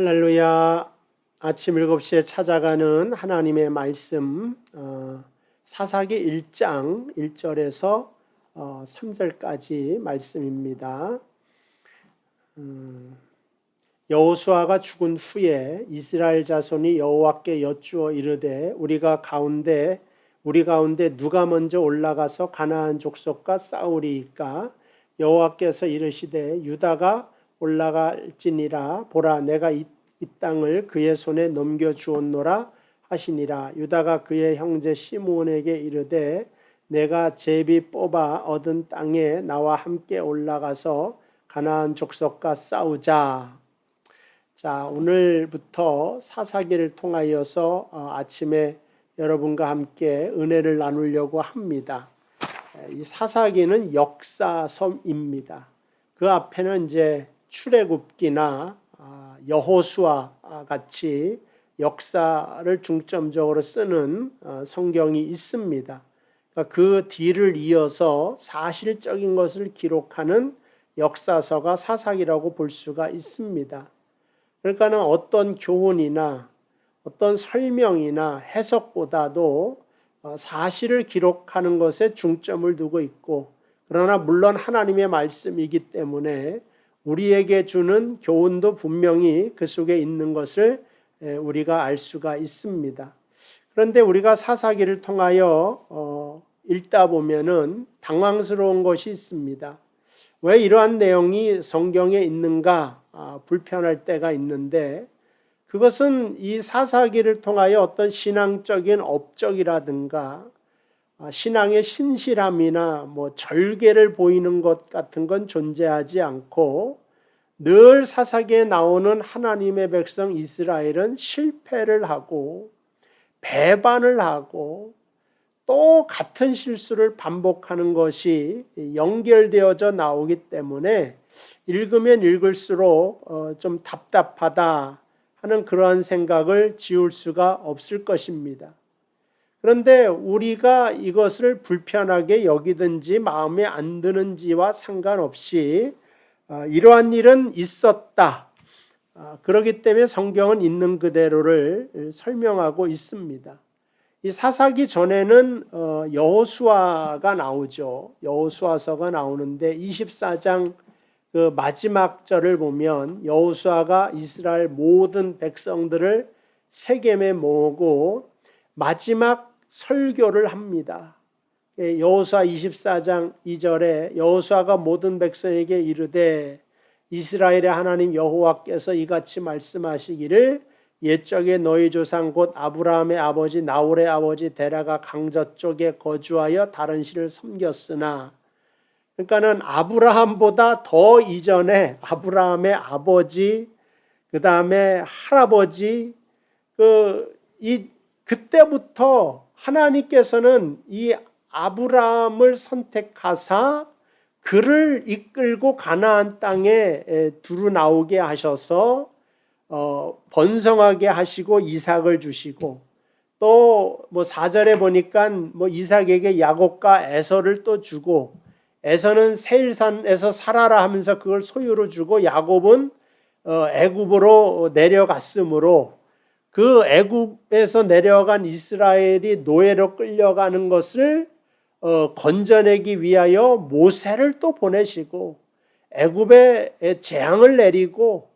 할렐루야. 아침 7시에 찾아가는 하나님의 말씀, 사사기 1장 1절에서 3절까지 말씀입니다. 여호수아가 죽은 후에 이스라엘 자손이 여호와께 여쭈어 이르되 우리 가운데 누가 먼저 올라가서 가나안 족속과 싸우리이까? 여호와께서 이르시되 유다가 올라갈지니라. 보라, 내가 이 땅을 그의 손에 넘겨주었노라 하시니라. 유다가 그의 형제 시므온에게 이르되 내가 제비 뽑아 얻은 땅에 나와 함께 올라가서 가나안 족속과 싸우자. 자, 오늘부터 사사기를 통하여서 아침에 여러분과 함께 은혜를 나누려고 합니다. 이 사사기는 역사서입니다. 그 앞에는 이제 출애굽기나 여호수아 같이 역사를 중점적으로 쓰는 성경이 있습니다. 그러니까 그 뒤를 이어서 사실적인 것을 기록하는 역사서가 사사기라고 볼 수가 있습니다. 그러니까는 어떤 교훈이나 어떤 설명이나 해석보다도 사실을 기록하는 것에 중점을 두고 있고, 그러나 물론 하나님의 말씀이기 때문에 우리에게 주는 교훈도 분명히 그 속에 있는 것을 우리가 알 수가 있습니다. 그런데 우리가 사사기를 통하여 읽다 보면은 당황스러운 것이 있습니다. 왜 이러한 내용이 성경에 있는가 불편할 때가 있는데, 그것은 이 사사기를 통하여 어떤 신앙적인 업적이라든가 신앙의 신실함이나 절개를 보이는 것 같은 건 존재하지 않고, 늘 사사기에 나오는 하나님의 백성 이스라엘은 실패를 하고 배반을 하고 또 같은 실수를 반복하는 것이 연결되어져 나오기 때문에 읽으면 읽을수록 좀 답답하다 하는 그러한 생각을 지울 수가 없을 것입니다. 그런데 우리가 이것을 불편하게 여기든지 마음에 안 드는지와 상관없이 이러한 일은 있었다. 그렇기 때문에 성경은 있는 그대로를 설명하고 있습니다. 이 사사기 전에는 여호수아가 나오죠. 여호수아서가 나오는데 24장 그 마지막 절을 보면 여호수아가 이스라엘 모든 백성들을 세겜에 모으고 마지막 설교를 합니다. 여호수아 24장 2절에 여호수아가 모든 백성에게 이르되 이스라엘의 하나님 여호와께서 이같이 말씀하시기를 옛적에 너희 조상 곧 아브라함의 아버지 나홀의 아버지 데라가 강저 쪽에 거주하여 다른 신을 섬겼으나, 그러니까는 아브라함보다 더 이전에 아브라함의 아버지, 그 다음에 할아버지, 그때부터 하나님께서는 이 아브라함을 선택하사 그를 이끌고 가나안 땅에 두루 나오게 하셔서 번성하게 하시고 이삭을 주시고, 또 4절에 보니까 이삭에게 야곱과 에서를 또 주고, 에서는 세일산에서 살아라 하면서 그걸 소유로 주고, 야곱은 애굽으로 내려갔으므로 그 애굽에서 내려간 이스라엘이 노예로 끌려가는 것을 건져내기 위하여 모세를 또 보내시고 애굽에 재앙을 내리고,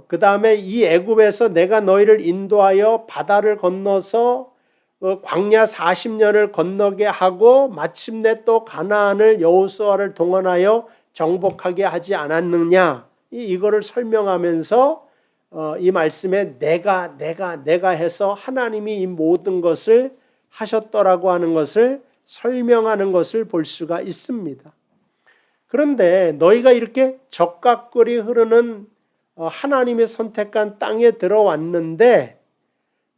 그 다음에 이 애굽에서 내가 너희를 인도하여 바다를 건너서 광야 40년을 건너게 하고 마침내 또 가나안을 여호수아를 동원하여 정복하게 하지 않았느냐, 이거를 설명하면서 이 말씀에 내가 해서 하나님이 이 모든 것을 하셨더라고 하는 것을 설명하는 것을 볼 수가 있습니다. 그런데 너희가 이렇게 적각거리 흐르는 하나님의 선택한 땅에 들어왔는데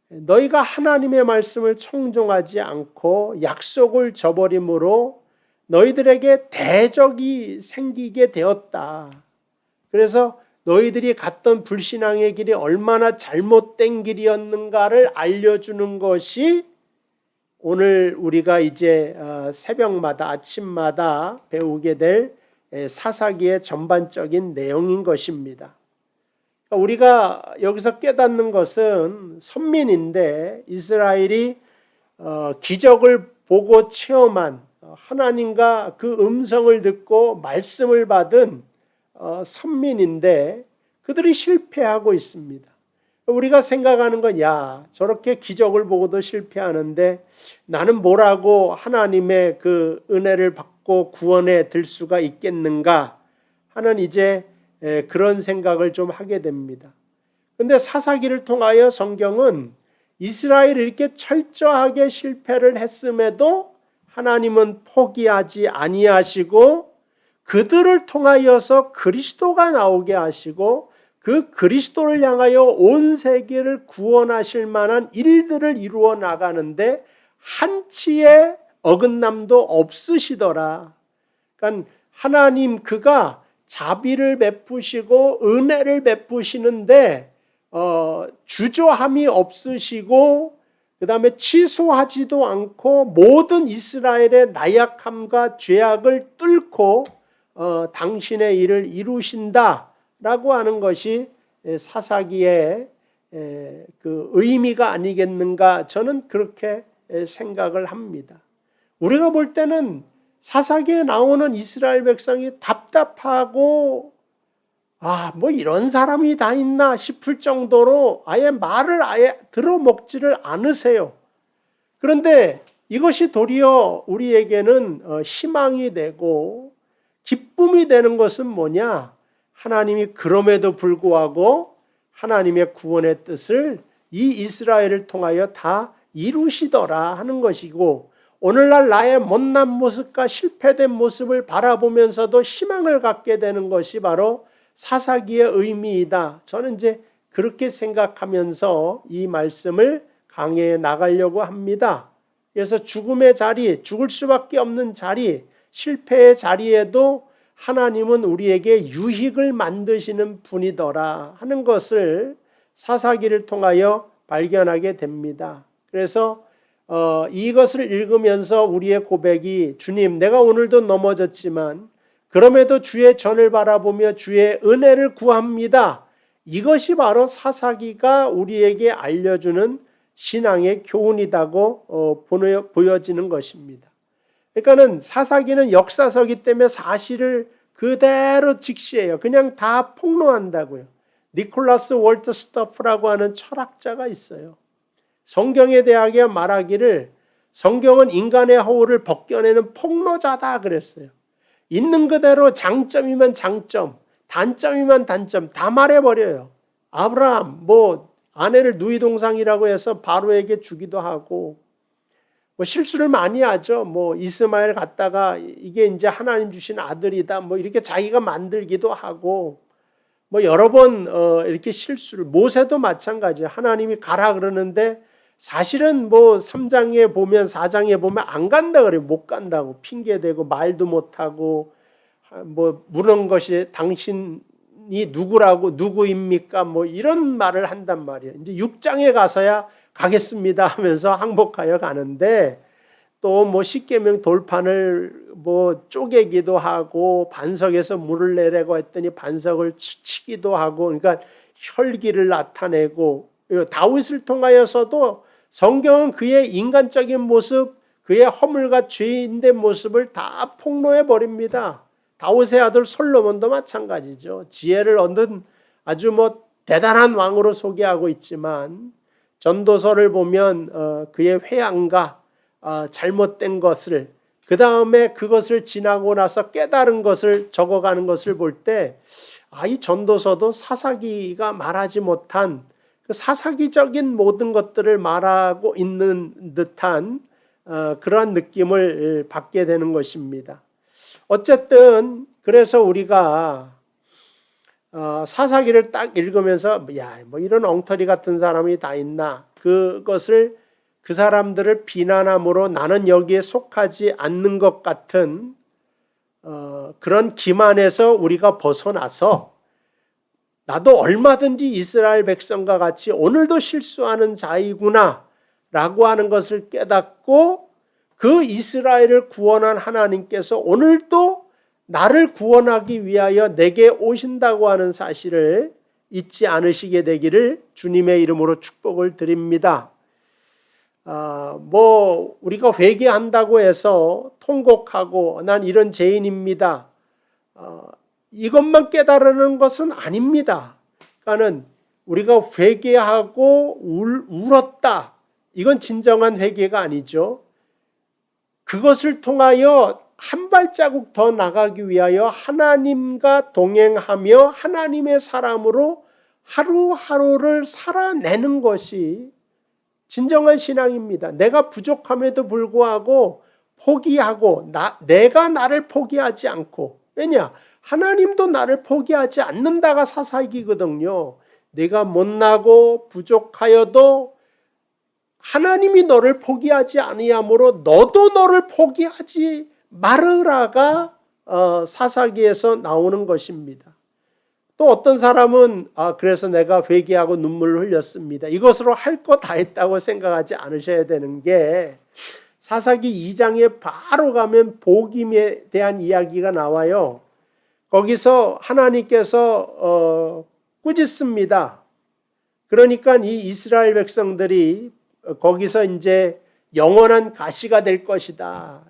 너희가 하나님의 말씀을 청종하지 않고 약속을 저버림으로 너희들에게 대적이 생기게 되었다. 그래서 너희들이 갔던 불신앙의 길이 얼마나 잘못된 길이었는가를 알려주는 것이 오늘 우리가 이제 새벽마다 아침마다 배우게 될 사사기의 전반적인 내용인 것입니다. 우리가 여기서 깨닫는 것은 선민인데 이스라엘이 기적을 보고 체험한 하나님과 그 음성을 듣고 말씀을 받은 선민인데 그들이 실패하고 있습니다. 우리가 생각하는 건 야, 저렇게 기적을 보고도 실패하는데 나는 뭐라고 하나님의 그 은혜를 받고 구원에 들 수가 있겠는가 하는 이제 그런 생각을 좀 하게 됩니다. 그런데 사사기를 통하여 성경은 이스라엘이 이렇게 철저하게 실패를 했음에도 하나님은 포기하지 아니하시고 그들을 통하여서 그리스도가 나오게 하시고 그 그리스도를 향하여 온 세계를 구원하실 만한 일들을 이루어 나가는데 한치의 어긋남도 없으시더라. 그러니까 하나님 그가 자비를 베푸시고 은혜를 베푸시는데 주저함이 없으시고 그 다음에 취소하지도 않고 모든 이스라엘의 나약함과 죄악을 뚫고 당신의 일을 이루신다라고 하는 것이 사사기의 그 의미가 아니겠는가 저는 그렇게 생각을 합니다. 우리가 볼 때는 사사기에 나오는 이스라엘 백성이 답답하고 뭐 이런 사람이 다 있나 싶을 정도로 아예 말을 아예 들어먹지를 않으세요. 그런데 이것이 도리어 우리에게는 희망이 되고 기쁨이 되는 것은 뭐냐? 하나님이 그럼에도 불구하고 하나님의 구원의 뜻을 이 이스라엘을 통하여 다 이루시더라 하는 것이고 오늘날 나의 못난 모습과 실패된 모습을 바라보면서도 희망을 갖게 되는 것이 바로 사사기의 의미이다. 저는 이제 그렇게 생각하면서 이 말씀을 강해해 나가려고 합니다. 그래서 죽음의 자리, 죽을 수밖에 없는 자리, 실패의 자리에도 하나님은 우리에게 유익을 만드시는 분이더라 하는 것을 사사기를 통하여 발견하게 됩니다. 그래서 이것을 읽으면서 우리의 고백이 주님, 내가 오늘도 넘어졌지만 그럼에도 주의 전을 바라보며 주의 은혜를 구합니다. 이것이 바로 사사기가 우리에게 알려주는 신앙의 교훈이라고 보여지는 것입니다. 그러니까는 사사기는 역사서기 때문에 사실을 그대로 직시해요. 그냥 다 폭로한다고요. 니콜라스 월트 스토프라고 하는 철학자가 있어요. 성경에 대하여 말하기를 성경은 인간의 허울을 벗겨내는 폭로자다 그랬어요. 있는 그대로 장점이면 장점, 단점이면 단점 다 말해버려요. 아브라함 아내를 누이동상이라고 해서 바로에게 주기도 하고 실수를 많이 하죠. 이스마엘 갖다가 이게 이제 하나님 주신 아들이다 이렇게 자기가 만들기도 하고 여러 번 이렇게 실수를 모세도 마찬가지예요. 하나님이 가라 그러는데 사실은 3장에 보면 4장에 보면 안 간다 그래요. 못 간다고 핑계대고 말도 못하고 물은 것이 당신이 누구입니까? 이런 말을 한단 말이에요. 이제 6장에 가서야 가겠습니다 하면서 항복하여 가는데 또 십계명 돌판을 쪼개기도 하고 반석에서 물을 내려고 했더니 반석을 치기도 하고 그러니까 혈기를 나타내고 다윗을 통하여서도 성경은 그의 인간적인 모습, 그의 허물과 죄인된 모습을 다 폭로해 버립니다. 다윗의 아들 솔로몬도 마찬가지죠. 지혜를 얻은 아주 대단한 왕으로 소개하고 있지만 전도서를 보면 그의 회양과 잘못된 것을 그 다음에 그것을 지나고 나서 깨달은 것을 적어가는 것을 볼 때 이 전도서도 사사기가 말하지 못한 그 사사기적인 모든 것들을 말하고 있는 듯한 그러한 느낌을 받게 되는 것입니다. 어쨌든 그래서 우리가 사사기를 딱 읽으면서 이런 엉터리 같은 사람이 다 있나 그것을 그 사람들을 비난함으로 나는 여기에 속하지 않는 것 같은 그런 기만에서 우리가 벗어나서 나도 얼마든지 이스라엘 백성과 같이 오늘도 실수하는 자이구나 라고 하는 것을 깨닫고 그 이스라엘을 구원한 하나님께서 오늘도 나를 구원하기 위하여 내게 오신다고 하는 사실을 잊지 않으시게 되기를 주님의 이름으로 축복을 드립니다. 우리가 회개한다고 해서 통곡하고 난 이런 죄인입니다. 이것만 깨달으는 것은 아닙니다. 그러니까는 우리가 회개하고 울었다. 이건 진정한 회개가 아니죠. 그것을 통하여 한 발자국 더 나가기 위하여 하나님과 동행하며 하나님의 사람으로 하루하루를 살아내는 것이 진정한 신앙입니다. 내가 부족함에도 불구하고 포기하고 내가 나를 포기하지 않고, 왜냐? 하나님도 나를 포기하지 않는다가 사사기거든요. 내가 못나고 부족하여도 하나님이 너를 포기하지 아니하므로 너도 너를 포기하지 말으라가 사사기에서 나오는 것입니다. 또 어떤 사람은 그래서 내가 회개하고 눈물을 흘렸습니다. 이것으로 할 거 다 했다고 생각하지 않으셔야 되는 게 사사기 2장에 바로 가면 복임에 대한 이야기가 나와요. 거기서 하나님께서 꾸짖습니다. 그러니까 이 이스라엘 백성들이 거기서 이제 영원한 가시가 될 것이다.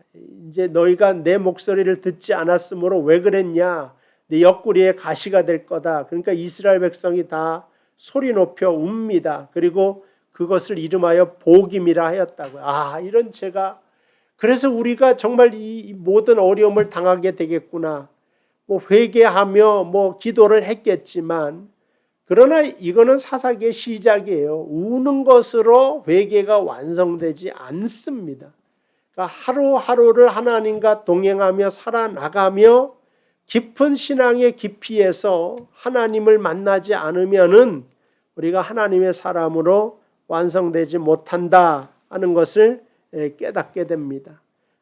이제 너희가 내 목소리를 듣지 않았으므로 왜 그랬냐? 네 옆구리에 가시가 될 거다. 그러니까 이스라엘 백성이 다 소리 높여 웁니다. 그리고 그것을 이름하여 복임이라 하였다고요. 이런 죄가, 그래서 우리가 정말 이 모든 어려움을 당하게 되겠구나. 회개하며 기도를 했겠지만, 그러나 이거는 사사기의 시작이에요. 우는 것으로 회개가 완성되지 않습니다. 그러니까 하루하루를 하나님과 동행하며 살아나가며 깊은 신앙의 깊이에서 하나님을 만나지 않으면은 우리가 하나님의 사람으로 완성되지 못한다 하는 것을 깨닫게 됩니다.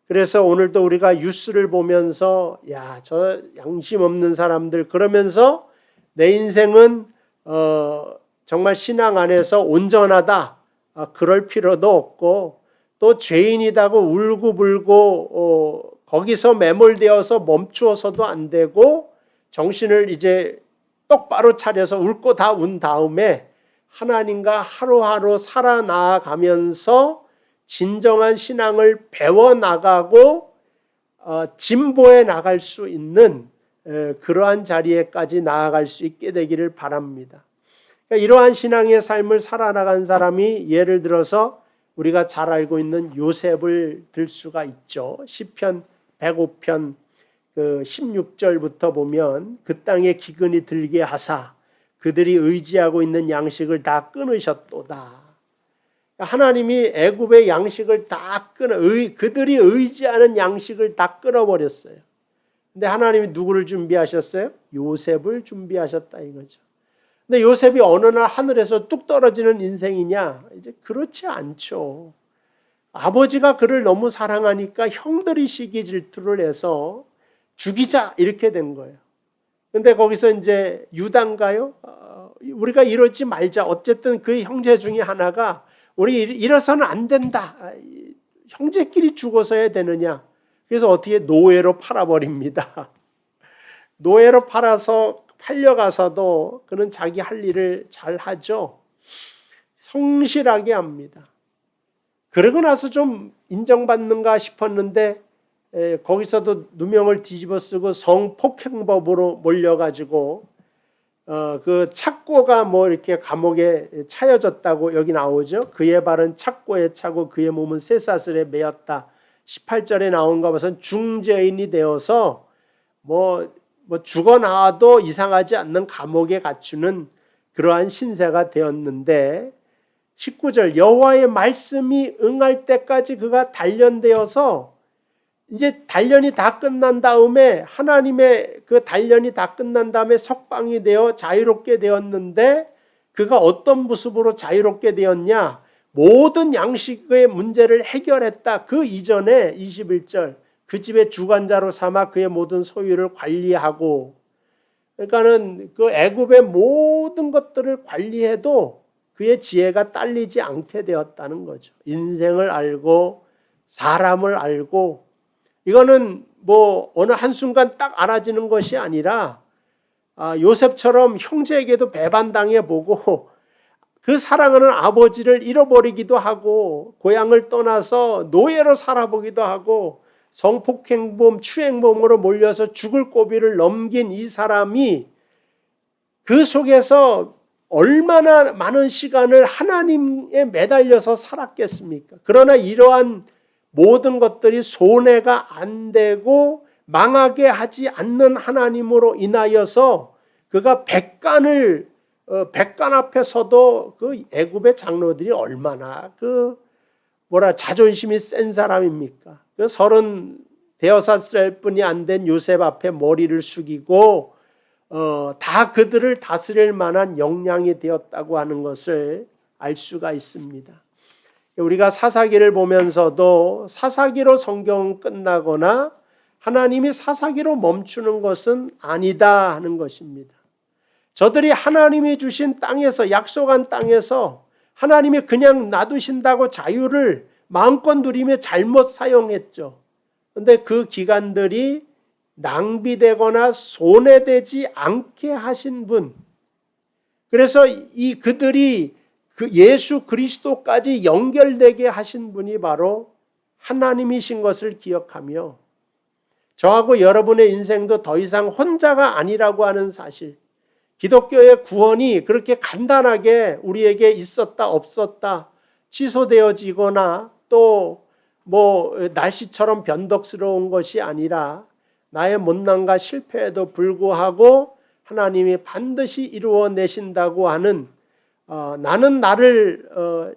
그래서 오늘도 우리가 뉴스를 보면서 저 양심 없는 사람들, 그러면서 내 인생은 정말 신앙 안에서 온전하다, 그럴 필요도 없고, 또 죄인이다고 울고불고 거기서 매몰되어서 멈추어서도 안 되고, 정신을 이제 똑바로 차려서 울 거 다 운 다음에 하나님과 하루하루 살아나가면서 진정한 신앙을 배워나가고 진보해 나갈 수 있는 그러한 자리에까지 나아갈 수 있게 되기를 바랍니다. 그러니까 이러한 신앙의 삶을 살아나간 사람이, 예를 들어서 우리가 잘 알고 있는 요셉을 들 수가 있죠. 시편 105편 16절부터 보면 그 땅에 기근이 들게 하사 그들이 의지하고 있는 양식을 다 끊으셨도다. 하나님이 애굽의 양식을 다 그들이 의지하는 양식을 다 끊어버렸어요. 근데 하나님이 누구를 준비하셨어요? 요셉을 준비하셨다 이거죠. 근데 요셉이 어느 날 하늘에서 뚝 떨어지는 인생이냐? 이제 그렇지 않죠. 아버지가 그를 너무 사랑하니까 형들이 시기 질투를 해서 죽이자 이렇게 된 거예요. 근데 거기서 이제 유다인가요? 우리가 이러지 말자. 어쨌든 그 형제 중에 하나가 우리 이래서는 안 된다. 형제끼리 죽어서야 되느냐. 그래서 어떻게 노예로 팔아버립니다. 노예로 팔려가서도 그는 자기 할 일을 잘 하죠. 성실하게 합니다. 그러고 나서 좀 인정받는가 싶었는데 거기서도 누명을 뒤집어 쓰고 성폭행법으로 몰려가지고 그 착고가 이렇게 감옥에 차여졌다고 여기 나오죠. 그의 발은 착고에 차고 그의 몸은 쇠사슬에 매였다. 18절에 나온 것은 중죄인이 되어서 죽어나와도 이상하지 않는 감옥에 갇히는 그러한 신세가 되었는데, 19절 여호와의 말씀이 응할 때까지 그가 단련되어서, 이제 단련이 다 끝난 다음에 하나님의 그 단련이 다 끝난 다음에 석방이 되어 자유롭게 되었는데, 그가 어떤 모습으로 자유롭게 되었냐? 모든 양식의 문제를 해결했다. 그 이전에 21절 그 집의 주관자로 삼아 그의 모든 소유를 관리하고, 그러니까는 그 애굽의 모든 것들을 관리해도 그의 지혜가 딸리지 않게 되었다는 거죠. 인생을 알고 사람을 알고, 이거는 어느 한순간 딱 알아지는 것이 아니라 요셉처럼 형제에게도 배반당해 보고 그 사랑하는 아버지를 잃어버리기도 하고 고향을 떠나서 노예로 살아보기도 하고 성폭행범, 추행범으로 몰려서 죽을 고비를 넘긴 이 사람이 그 속에서 얼마나 많은 시간을 하나님에 매달려서 살았겠습니까? 그러나 이러한 모든 것들이 손해가 안 되고 망하게 하지 않는 하나님으로 인하여서 그가 백간 앞에서도 그 애굽의 장로들이 얼마나 자존심이 센 사람입니까? 그 36살 뿐이 안 된 요셉 앞에 머리를 숙이고 다 그들을 다스릴 만한 역량이 되었다고 하는 것을 알 수가 있습니다. 우리가 사사기를 보면서도 사사기로 성경 끝나거나 하나님이 사사기로 멈추는 것은 아니다 하는 것입니다. 저들이 하나님이 주신 땅에서, 약속한 땅에서 하나님이 그냥 놔두신다고 자유를 마음껏 누리며 잘못 사용했죠. 그런데 그 기간들이 낭비되거나 손해되지 않게 하신 분, 그래서 그들이 그 예수 그리스도까지 연결되게 하신 분이 바로 하나님이신 것을 기억하며 저하고 여러분의 인생도 더 이상 혼자가 아니라고 하는 사실, 기독교의 구원이 그렇게 간단하게 우리에게 있었다 없었다 취소되어지거나 또 날씨처럼 변덕스러운 것이 아니라 나의 못난과 실패에도 불구하고 하나님이 반드시 이루어내신다고 하는 나는 나를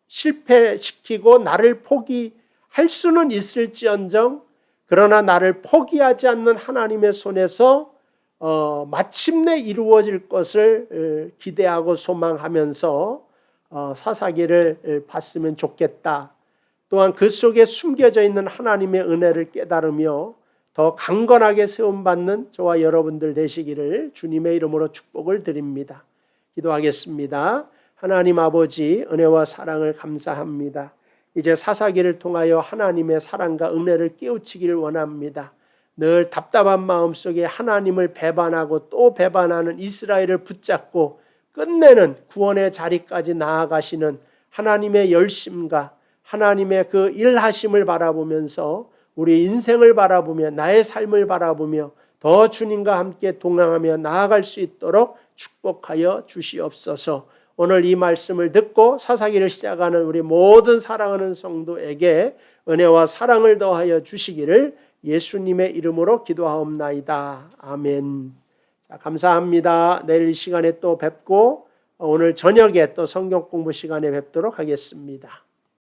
실패시키고 나를 포기할 수는 있을지언정 그러나 나를 포기하지 않는 하나님의 손에서 마침내 이루어질 것을 기대하고 소망하면서 사사기를 봤으면 좋겠다. 또한 그 속에 숨겨져 있는 하나님의 은혜를 깨달으며 더 강건하게 세움받는 저와 여러분들 되시기를 주님의 이름으로 축복을 드립니다. 기도하겠습니다. 하나님 아버지, 은혜와 사랑을 감사합니다. 이제 사사기를 통하여 하나님의 사랑과 은혜를 깨우치기를 원합니다. 늘 답답한 마음속에 하나님을 배반하고 또 배반하는 이스라엘을 붙잡고 끝내는 구원의 자리까지 나아가시는 하나님의 열심과 하나님의 그 일하심을 바라보면서 우리 인생을 바라보며 나의 삶을 바라보며 더 주님과 함께 동행하며 나아갈 수 있도록 축복하여 주시옵소서. 오늘 이 말씀을 듣고 사사기를 시작하는 우리 모든 사랑하는 성도에게 은혜와 사랑을 더하여 주시기를 예수님의 이름으로 기도하옵나이다. 아멘. 자, 감사합니다. 내일 시간에 또 뵙고 오늘 저녁에 또 성경 공부 시간에 뵙도록 하겠습니다.